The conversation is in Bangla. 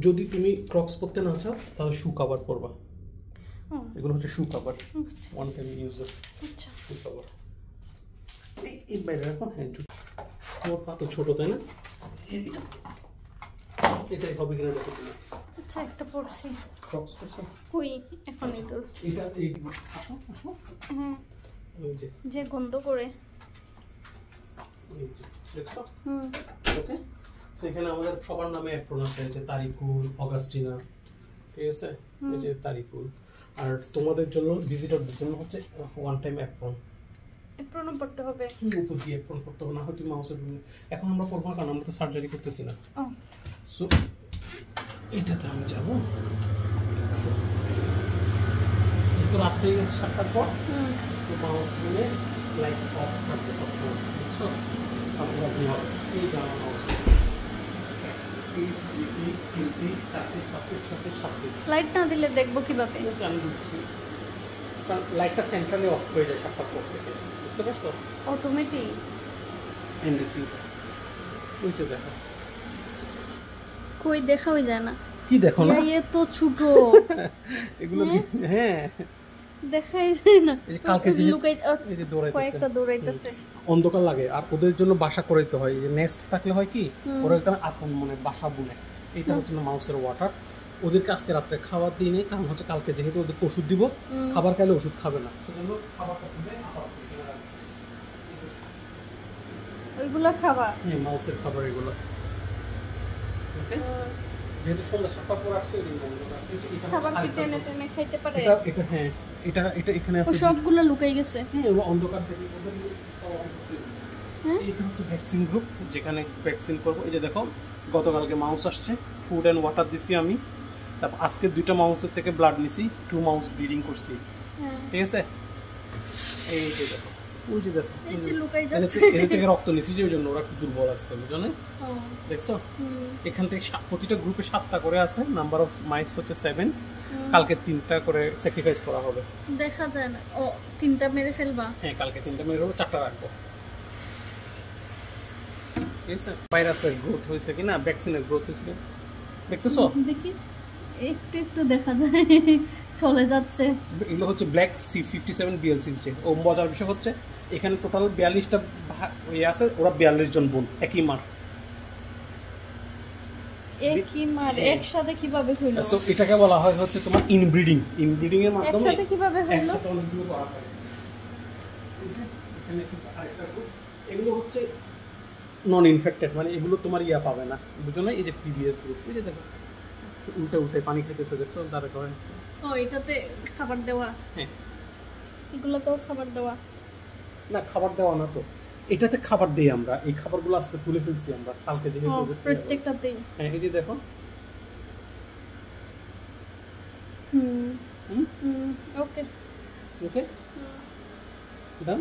যদি তুমি ক্রক্স পরতে না চাও তাহলে শু কভার পরবা। এগুলো হচ্ছে শু কভার, ওয়ান টাইম ইউজার। আচ্ছা, শু কভার এই বাইরে রাখো। হ্যাঁ, তোমার পা তো ছোট, তাই না? এটাই হবে কিনা দেখো তুমি। আচ্ছা, একটা পড়ছি। ক্রক্স পরছো? কই এখন এটা এই আসো আসো। হ্যাঁ, ওই যে গন্ধ করে। এই যে দেখছো? ওকে, সেখানে আমাদের সবার নামে অ্যাপ্রন আছে, যে তারিকুল, অগাস্টিনা, ঠিক আছে? এই যে তারিকুল। আর তোমাদের জন্য ভিজিটরদের জন্য হচ্ছে ওয়ান টাইম অ্যাপ্রন। এপ্রনও পড়তে হবে? উপর দিয়ে অ্যাপ্রন করতে হবে, না হয় তুমি মাউসের। এখন আমরা করবো না, কারণ আমরা তো সার্জারি করতেছি না। সো এটাতে আমি যাবো। তো রাত্রে গেছে 7টার পর, তো মাউস রুমে লাইট অফ থাকবে সবসময়, বুঝছো? তারপর আপনি এই জানা মাউস লাইট না দিলে দেখবো কিভাবে? আমি দিচ্ছি, কারণ লাইটটা সেন্ট্রালি অফ হয়ে যায় 7টার পর থেকে, বুঝতে পারছো? অটোমেটিক এনডিসি ওইটা দেখো। কই দেখাই যায় না। কি দেখো না? এই তো ছোট এগুলো হ্যাঁ দেখাই যায় না। এই যে কালকে যে লুকাই এই যে দৌড়াইতেছে, কয়েকটা দৌড়াইতেছে। অন্ধকার লাগে। আর ওদের জন্য বাসা করাইতে হয়, এই যে নেস্ট থাকলে হয় কি, ওরা এখানে আপন মনে বাসা বুনে। এটা হচ্ছে না মাউসের ওয়াটার। ওদেরকে আজকে রাত্রে খাবার দিই নেই, কারণ হচ্ছে কালকে যেহেতু ওদেরকে ওষুধ দিব, খাবার খাইলে ওষুধ খাবে না, সেজন্য খাবারটা দিবে। ওইগুলো খাবা? হ্যাঁ, মাউসের খাবার এগুলো। ওকে, যেহেতু সন্ধ্যা 7টার পর আসছে, খাবার কি টেনে টেনে খাইতে পারে? এটা হ্যাঁ, এটা এখানে আছে। সবগুলো লুকাই গেছে। হ্যাঁ, ওগুলো অন্ধকার থেকে ওদের এইটা হচ্ছে ভ্যাকসিন গ্রুপ, যেখানে ভ্যাকসিন করবো। এই যে দেখো, গতকালকে মাউস আসছে, ফুড অ্যান্ড ওয়াটার দিছি আমি। তারপর আজকে 2টা মাউসের থেকে ব্লাড নিছি, 2 মাউস ব্লিডিং করছি, ঠিক আছে? এই যে দেখো, ওই যে দেখো, এই যে লুকাই যাচ্ছে, এদের থেকে রক্ত নিছি, যে ওই জন্য ওরা একটু দুর্বল আসছে, বুঝছো না? দেখছো, এখান থেকে প্রতিটা গ্রুপে 7টা করে আছে, নাম্বার অফ মাইস হচ্ছে 7। কালকে 3টা করে স্যাক্রিফাইস করা হবে। দেখা যায় না। ও 3টা মেরে ফেলবা? হ্যাঁ, কালকে 3টা মেরে ফেলবো, 4টা রাখবো। ভাইরাসের গ্রোথ হয়েছে কিনা, ভ্যাকসিনের গ্রোথ হয়েছে কিনা দেখতেছো? দেখি, একটু একটু দেখা যায়, চলে যাচ্ছে। এগুলো হচ্ছে ব্ল্যাক C57 BL6। ও মজার বিষয় হচ্ছে, এখানে টোটাল 42টা ইয়ে আছে, ওরা 42 জন বোন, একই মার। একই মার একসাথে কিভাবে হলো? সো এটাকে বলা হয় হচ্ছে তোমার ইনব্রিডিং। ইনব্রিডিং এর মাধ্যমে একসাথে কিভাবে হলো? একসাথে অনেকগুলো করা হয়। এখানে আরেকটা গ্রুপ, এগুলো হচ্ছে নন ইনফেক্টেড, মানে এগুলো তোমার ইয়া পাবে না, বুঝো না? এই যে প্রিভিয়াস গ্রুপ, এই যে দেখো উল্টে উল্টে পানি খেতেছে, দেখছো? তারা কয় ও এটাতে খাবার দেওয়া। হ্যাঁ, এগুলোতেও খাবার দেওয়া না, খাবার দেওয়া না তো, এটাতে খাবার দেই আমরা। এই খাবারগুলো আজকে তুলে ফেলছি আমরা কালকে, যেহেতু প্রত্যেকটাতেই। হ্যাঁ, এই যে দেখো। ওকে ওকে, ডান।